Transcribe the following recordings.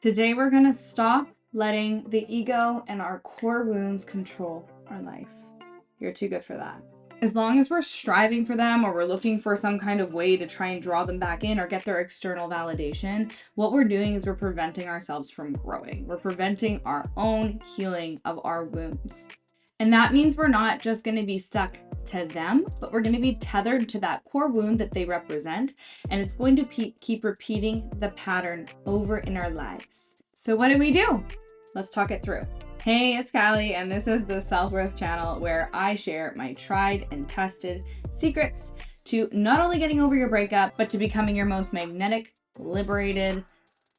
Today we're going to stop letting the ego and our core wounds control our life. You're too good for that. As long as we're striving for them or we're looking for some kind of way to try and draw them back in or get their external validation, what we're doing is we're preventing ourselves from growing. We're preventing our own healing of our wounds. And that means we're not just going to be stuck to them, but we're going to be tethered to that core wound that they represent. And it's going to keep repeating the pattern over in our lives. So what do? Let's talk it through. Hey, it's Callie, and this is the Self-Worth channel where I share my tried and tested secrets to not only getting over your breakup, but to becoming your most magnetic, liberated,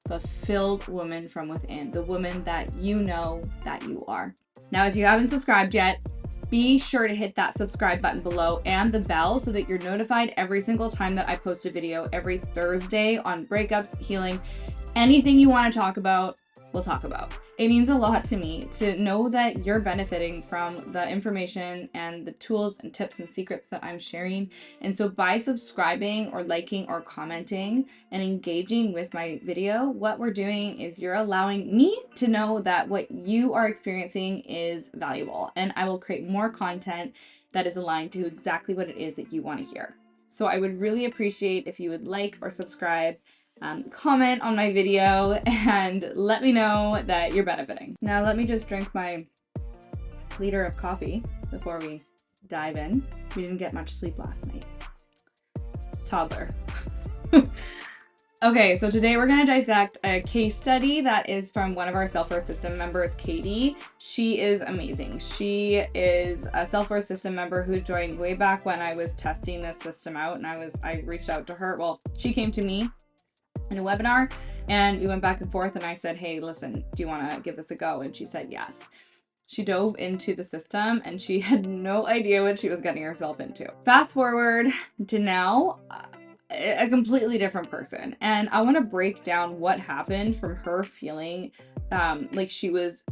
fulfilled woman from within, the woman that you know that you are. Now, if you haven't subscribed yet, be sure to hit that subscribe button below and the bell so that you're notified every single time that I post a video every Thursday on breakups, healing, anything you want to talk about, we'll talk about. It means a lot to me to know that you're benefiting from the information and the tools and tips and secrets that I'm sharing. And so by subscribing or liking or commenting and engaging with my video, what we're doing is you're allowing me to know that what you are experiencing is valuable, and I will create more content that is aligned to exactly what it is that you want to hear. So I would really appreciate if you would like or subscribe, comment on my video, and let me know that you're benefiting. Now let me just drink my liter of coffee before we dive in. We didn't get much sleep last night. Toddler. Okay, so today we're going to dissect a case study that is from one of our Self-Worth System members, Katie. She is amazing. She is a Self-Worth System member who joined way back when I was testing this system out, and I reached out to her. Well, she came to me in a webinar and we went back and forth, and I said, hey, listen, do you want to give this a go? And she said yes. She dove into the system and she had no idea what she was getting herself into. Fast forward to now, a completely different person. And I want to break down what happened from her feeling like she was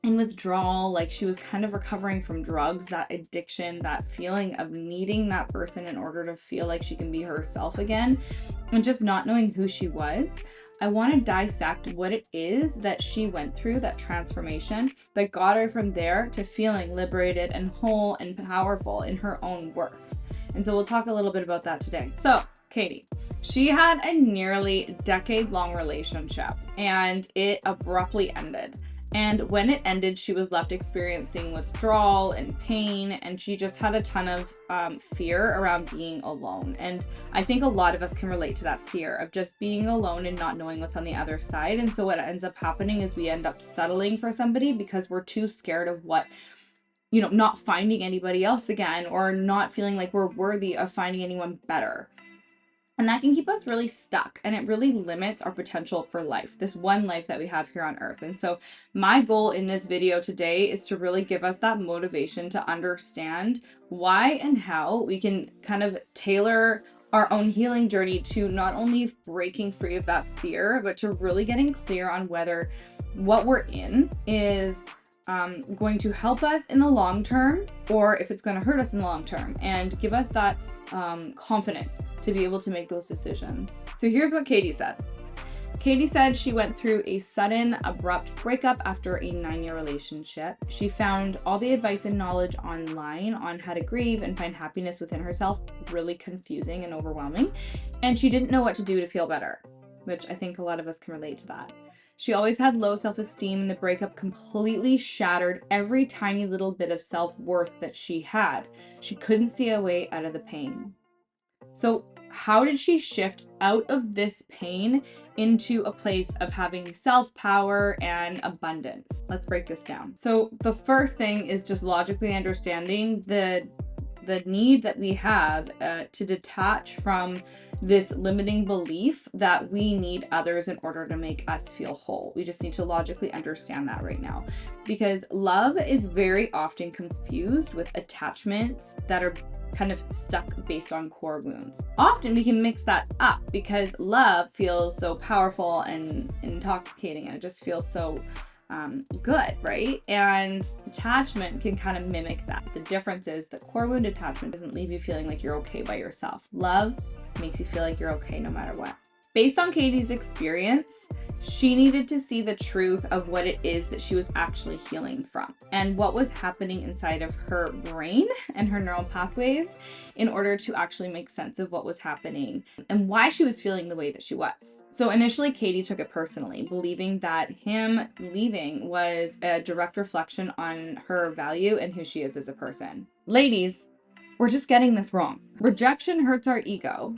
in withdrawal, like she was kind of recovering from drugs, that addiction, that feeling of needing that person in order to feel like she can be herself again, and just not knowing who she was. I want to dissect what it is that she went through, that transformation that got her from there to feeling liberated and whole and powerful in her own worth. And so we'll talk a little bit about that today. So Katie, she had a nearly decade-long relationship and it abruptly ended. And when it ended, she was left experiencing withdrawal and pain, and she just had a ton of fear around being alone. And I think a lot of us can relate to that fear of just being alone and not knowing what's on the other side. And so what ends up happening is we end up settling for somebody because we're too scared of not finding anybody else again, or not feeling like we're worthy of finding anyone better. And that can keep us really stuck, and it really limits our potential for life, this one life that we have here on earth. And so my goal in this video today is to really give us that motivation to understand why and how we can kind of tailor our own healing journey to not only breaking free of that fear, but to really getting clear on whether what we're in is going to help us in the long term, or if it's going to hurt us in the long term, and give us that confidence to be able to make those decisions. So here's what Katie said. Katie said she went through a sudden, abrupt breakup after a 9-year relationship. She found all the advice and knowledge online on how to grieve and find happiness within herself really confusing and overwhelming, and she didn't know what to do to feel better, which I think a lot of us can relate to that. She always had low self-esteem, and the breakup completely shattered every tiny little bit of self-worth that she had. She couldn't see a way out of the pain. So how did she shift out of this pain into a place of having self-power and abundance? Let's break this down. So the first thing is just logically understanding the need that we have to detach from this limiting belief that we need others in order to make us feel whole. We just need to logically understand that right now, because love is very often confused with attachments that are kind of stuck based on core wounds. Often we can mix that up because love feels so powerful and intoxicating, and it just feels so good, right? And attachment can kind of mimic that. The difference is that core wound attachment doesn't leave you feeling like you're okay by yourself. Love makes you feel like you're okay no matter what. Based on Katie's experience, She needed to see the truth of what it is that she was actually healing from and what was happening inside of her brain and her neural pathways in order to actually make sense of what was happening and why she was feeling the way that she was. So initially, Katie took it personally, believing that him leaving was a direct reflection on her value and who she is as a person. Ladies, we're just getting this wrong. Rejection hurts our ego.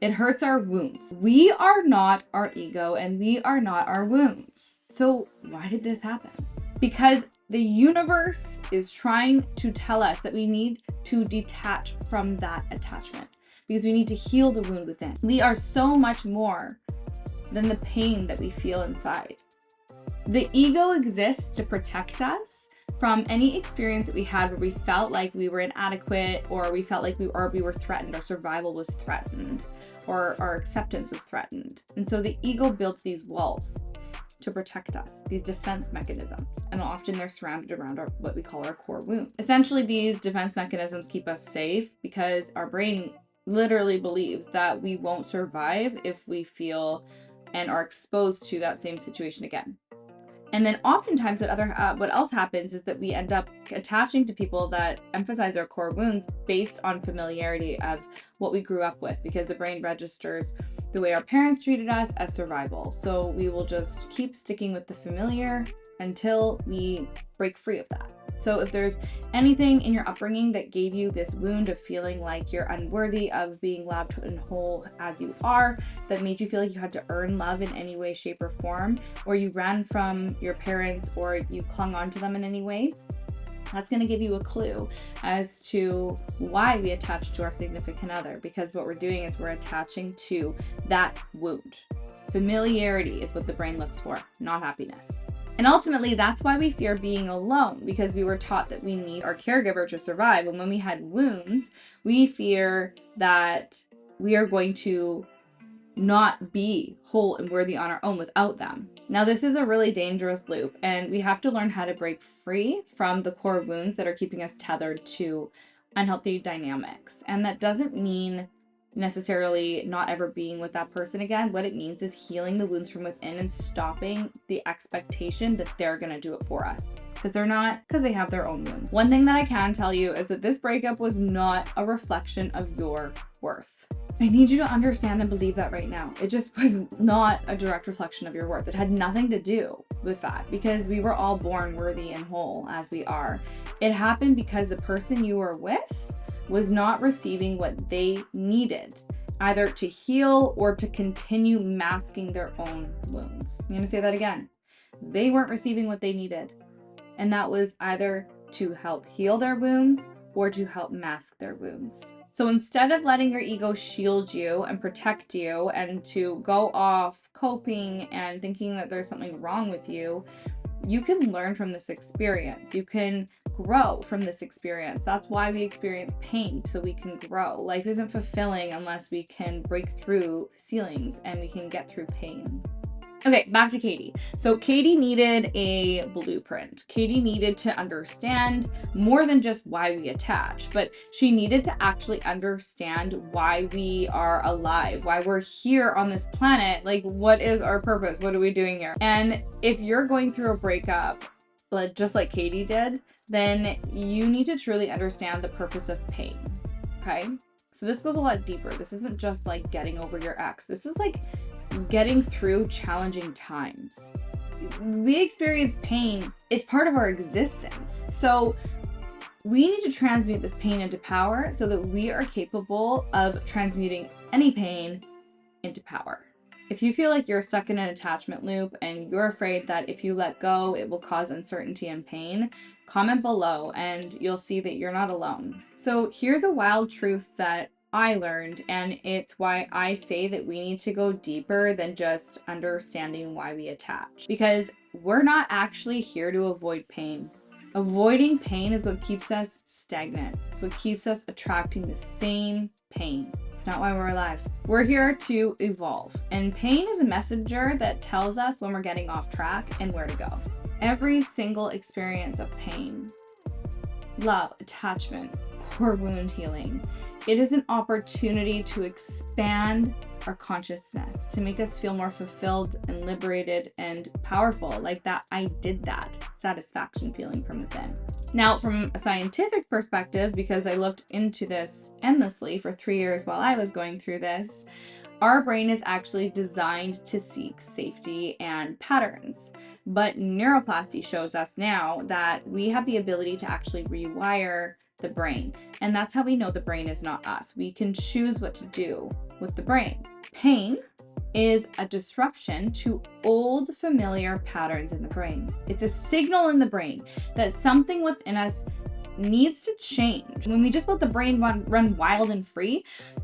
It hurts our wounds. We are not our ego and we are not our wounds. So why did this happen? Because the universe is trying to tell us that we need to detach from that attachment because we need to heal the wound within. We are so much more than the pain that we feel inside. The ego exists to protect us from any experience that we had where we felt like we were inadequate, or we felt like we were threatened, our survival was threatened, or our acceptance was threatened. And so the ego builds these walls to protect us, these defense mechanisms, and often they're surrounded around what we call our core wound. Essentially, these defense mechanisms keep us safe because our brain literally believes that we won't survive if we feel and are exposed to that same situation again. And then oftentimes what else happens is that we end up attaching to people that emphasize our core wounds based on familiarity of what we grew up with, because the brain registers the way our parents treated us as survival. So we will just keep sticking with the familiar until we break free of that. So if there's anything in your upbringing that gave you this wound of feeling like you're unworthy of being loved and whole as you are, that made you feel like you had to earn love in any way, shape, or form, or you ran from your parents or you clung on to them in any way, that's going to give you a clue as to why we attach to our significant other, because what we're doing is we're attaching to that wound. Familiarity is what the brain looks for, not happiness. And ultimately, that's why we fear being alone, because we were taught that we need our caregiver to survive. And when we had wounds, we fear that we are going to not be whole and worthy on our own without them. Now, this is a really dangerous loop, and we have to learn how to break free from the core wounds that are keeping us tethered to unhealthy dynamics. And that doesn't mean necessarily not ever being with that person again. What it means is healing the wounds from within and stopping the expectation that they're going to do it for us, because they're not, because they have their own wounds. One thing that I can tell you is that this breakup was not a reflection of your worth. I need you to understand and believe that right now. It just was not a direct reflection of your worth. It had nothing to do with that, because we were all born worthy and whole as we are. It happened because the person you were with was not receiving what they needed, either to heal or to continue masking their own wounds. I'm going to say that again. They weren't receiving what they needed. And that was either to help heal their wounds or to help mask their wounds. So instead of letting your ego shield you and protect you and to go off coping and thinking that there's something wrong with you, you can learn from this experience. You can grow from this experience. That's why we experience pain, so we can grow. Life isn't fulfilling unless we can break through ceilings and we can get through pain. Okay, back to Katie. So Katie needed a blueprint. Katie needed to understand more than just why we attach, but she needed to actually understand why we are alive, why we're here on this planet. Like, what is our purpose? What are we doing here? And if you're going through a breakup, just like Katie did, then you need to truly understand the purpose of pain, okay? So this goes a lot deeper. This isn't just like getting over your ex. This is like getting through challenging times. We experience pain. It's part of our existence. So we need to transmute this pain into power so that we are capable of transmuting any pain into power. If you feel like you're stuck in an attachment loop and you're afraid that if you let go, it will cause uncertainty and pain, comment below and you'll see that you're not alone. So here's a wild truth that I learned, and it's why I say that we need to go deeper than just understanding why we attach, because we're not actually here to avoid pain. Avoiding pain is what keeps us stagnant. It's what keeps us attracting the same pain. It's not why we're alive. We're here to evolve, and pain is a messenger that tells us when we're getting off track and where to go. Every single experience of pain, love, attachment, core wound healing, it is an opportunity to expand our consciousness, to make us feel more fulfilled and liberated and powerful, like that I did that satisfaction feeling from within. Now, from a scientific perspective, because I looked into this endlessly for 3 years while I was going through this, our brain is actually designed to seek safety and patterns. But neuroplasty shows us now that we have the ability to actually rewire the brain. And that's how we know the brain is not us. We can choose what to do with the brain. Pain is a disruption to old familiar patterns in the brain. It's a signal in the brain that something within us needs to change. When we just let the brain run wild and free,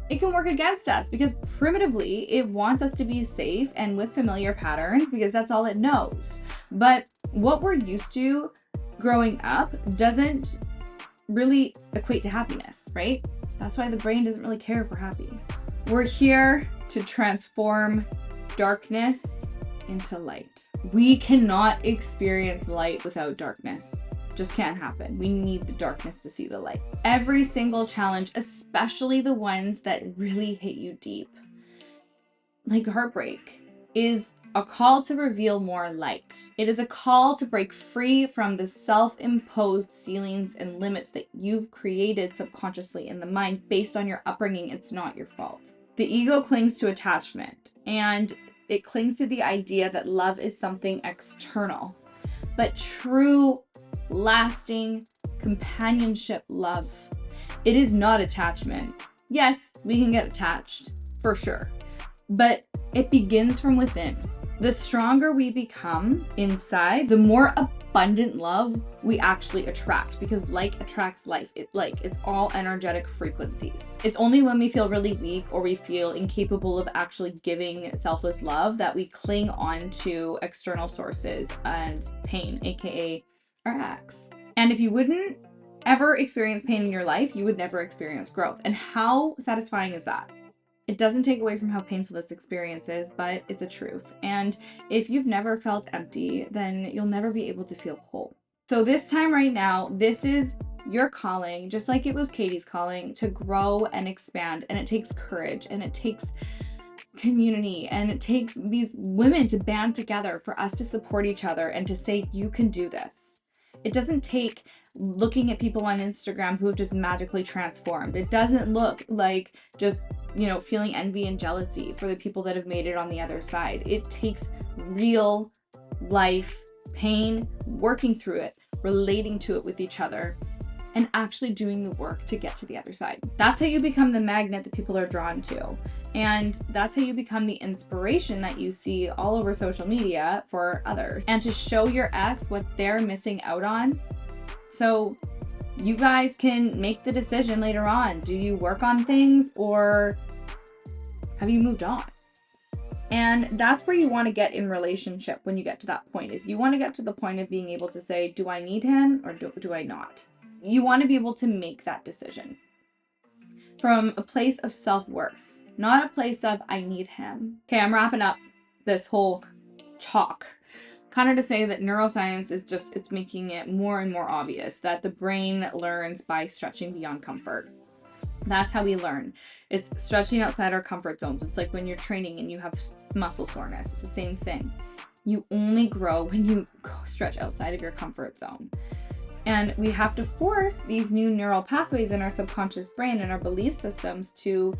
it can work against us because primitively it wants us to be safe and with familiar patterns because that's all it knows. But what we're used to growing up doesn't really equate to happiness, right? That's why the brain doesn't really care if we're happy. We're here to transform darkness into light. We cannot experience light without darkness. Just can't happen. We need the darkness to see the light. Every single challenge, especially the ones that really hit you deep, like heartbreak, is a call to reveal more light. It is a call to break free from the self-imposed ceilings and limits that you've created subconsciously in the mind based on your upbringing. It's not your fault. The ego clings to attachment, and it clings to the idea that love is something external. But true, lasting companionship love, it is not attachment. Yes, we can get attached, for sure, but it begins from within. The stronger we become inside, the more abundant love we actually attract, because like attracts life. It's all energetic frequencies. It's only when we feel really weak or we feel incapable of actually giving selfless love that we cling on to external sources and pain, aka our ex. And if you wouldn't ever experience pain in your life, you would never experience growth. And how satisfying is that? It doesn't take away from how painful this experience is, but it's a truth. And if you've never felt empty, then you'll never be able to feel whole. So this time right now, this is your calling, just like it was Katie's calling, to grow and expand. And it takes courage, and it takes community, and it takes these women to band together for us to support each other and to say, you can do this. It doesn't take looking at people on Instagram who have just magically transformed. It doesn't look like just, feeling envy and jealousy for the people that have made it on the other side. It takes real life pain, working through it, relating to it with each other, and actually doing the work to get to the other side. That's how you become the magnet that people are drawn to. And that's how you become the inspiration that you see all over social media for others. And to show your ex what they're missing out on, so you guys can make the decision later on. Do you work on things, or have you moved on? And that's where you want to get in relationship when you get to that point, is you want to get to the point of being able to say, do I need him or do I not? You want to be able to make that decision from a place of self-worth, not a place of I need him. Okay, I'm wrapping up this whole talk kind of to say that neuroscience is it's making it more and more obvious that the brain learns by stretching beyond comfort. That's how we learn. It's stretching outside our comfort zones. It's like when you're training and you have muscle soreness. It's the same thing. You only grow when you stretch outside of your comfort zone. And we have to force these new neural pathways in our subconscious brain and our belief systems to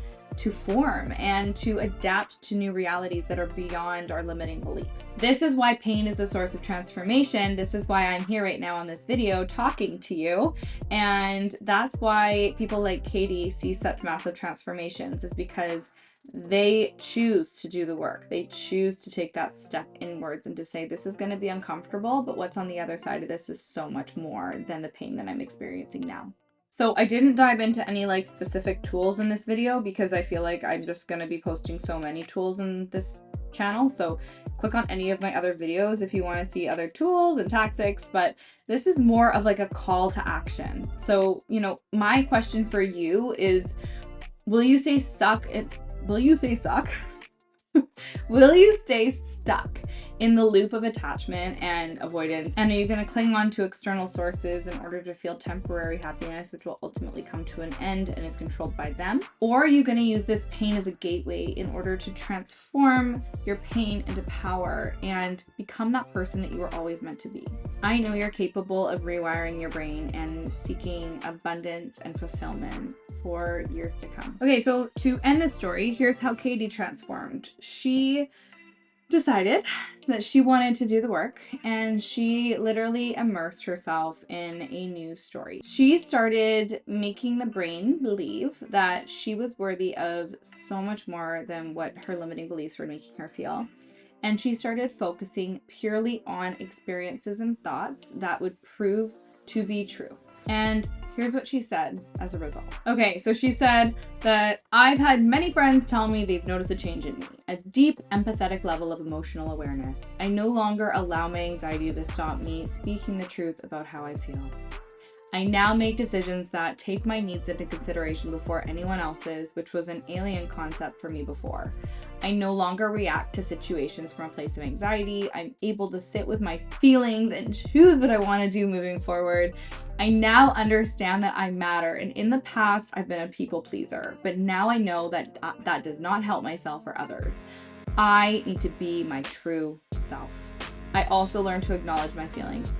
form and to adapt to new realities that are beyond our limiting beliefs. This is why pain is the source of transformation. This is why I'm here right now on this video talking to you. And that's why people like Katie see such massive transformations, is because they choose to do the work. They choose to take that step inwards and to say, this is going to be uncomfortable, but what's on the other side of this is so much more than the pain that I'm experiencing now. So I didn't dive into any specific tools in this video because I feel like I'm just going to be posting so many tools in this channel. So click on any of my other videos if you want to see other tools and tactics, but this is more of a call to action. So, my question for you is, will you say suck? Will you say suck? Will you stay stuck in the loop of attachment and avoidance? And are you going to cling on to external sources in order to feel temporary happiness, which will ultimately come to an end and is controlled by them? Or are you going to use this pain as a gateway in order to transform your pain into power and become that person that you were always meant to be? I know you're capable of rewiring your brain and seeking abundance and fulfillment for years to come. Okay, so to end this story, here's how Katie transformed. She decided that she wanted to do the work, and she literally immersed herself in a new story. She started making the brain believe that she was worthy of so much more than what her limiting beliefs were making her feel. And she started focusing purely on experiences and thoughts that would prove to be true. And here's what she said as a result. Okay, so she said that I've had many friends tell me they've noticed a change in me, a deep empathetic level of emotional awareness. I no longer allow my anxiety to stop me speaking the truth about how I feel. I now make decisions that take my needs into consideration before anyone else's, which was an alien concept for me before. I no longer react to situations from a place of anxiety. I'm able to sit with my feelings and choose what I want to do moving forward. I now understand that I matter, and in the past, I've been a people pleaser, but now I know that that does not help myself or others. I need to be my true self. I also learned to acknowledge my feelings,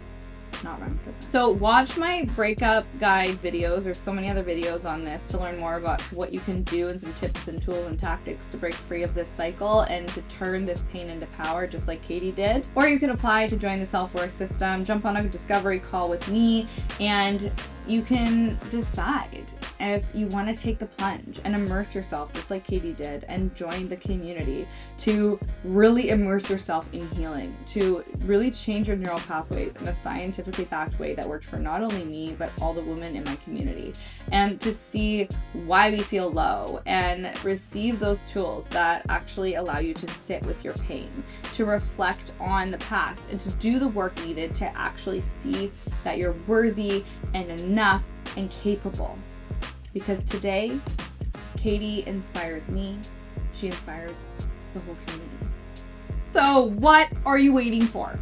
not run for them. So watch my breakup guide videos. There's so many other videos on this to learn more about what you can do and some tips and tools and tactics to break free of this cycle and to turn this pain into power, just like Katie did. Or you can apply to join the self-worth system, jump on a discovery call with me, and you can decide if you want to take the plunge and immerse yourself just like Katie did and join the community to really immerse yourself in healing, to really change your neural pathways in a scientifically backed way that worked for not only me, but all the women in my community, and to see why we feel low and receive those tools that actually allow you to sit with your pain, to reflect on the past, and to do the work needed to actually see that you're worthy and enough and capable. Because today, Katie inspires me. She inspires the whole community. So what are you waiting for?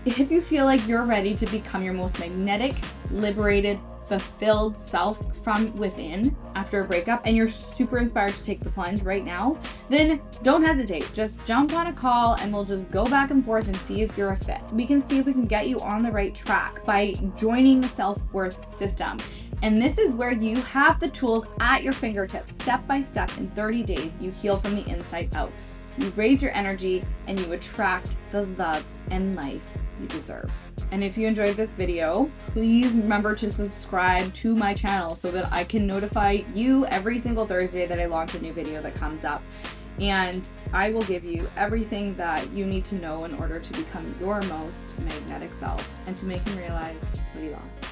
If you feel like you're ready to become your most magnetic, liberated, fulfilled self from within after a breakup, and you're super inspired to take the plunge right now, then don't hesitate. Just jump on a call and we'll just go back and forth and see if you're a fit. We can see if we can get you on the right track by joining the self-worth system. And this is where you have the tools at your fingertips. Step by step, in 30 days, you heal from the inside out. You raise your energy and you attract the love and life you deserve. And if you enjoyed this video, please remember to subscribe to my channel so that I can notify you every single Thursday that I launch a new video that comes up. And I will give you everything that you need to know in order to become your most magnetic self and to make him realize what he lost.